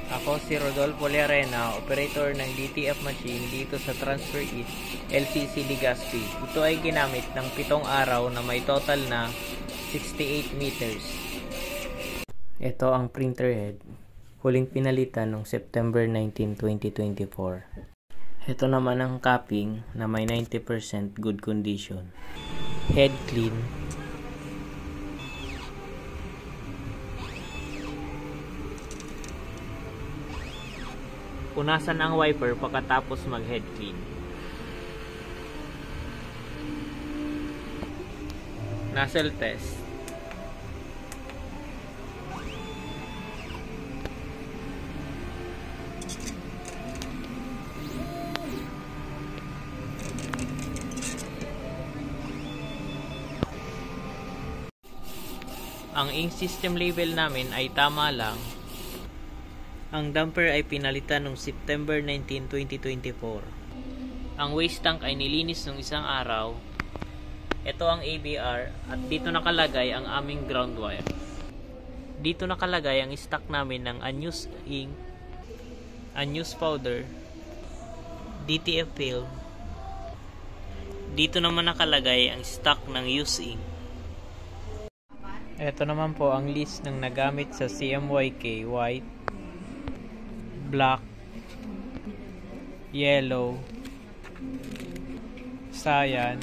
Ako si Rodolfo Learena, operator ng DTF machine dito sa Transfer It LCC Legazpi. Ito ay ginamit ng 7 araw na may total na 68 meters. Ito ang printer head. Huling pinalitan noong September 19, 2024. Ito naman ang capping na may 90% good condition. Head clean. Punasan ang wiper pagkatapos mag-head clean. Nozzle test. Ang ink system level namin ay tama lang. Ang damper ay pinalitan noong September 19, 2024. Ang waste tank ay nilinis noong isang araw. Ito ang ABR at dito nakalagay ang aming ground wire. Dito nakalagay ang stock namin ng unused ink, unused powder, DTF film. Dito naman nakalagay ang stock ng used ink. Ito naman po ang list ng nagamit sa CMYK: white, black, yellow, cyan,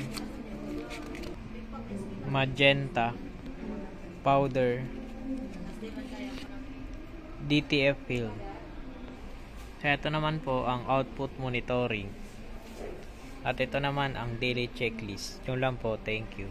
magenta, powder, DTF film. So ito naman po ang output monitoring. At ito naman ang daily checklist. Yun lang po, thank you.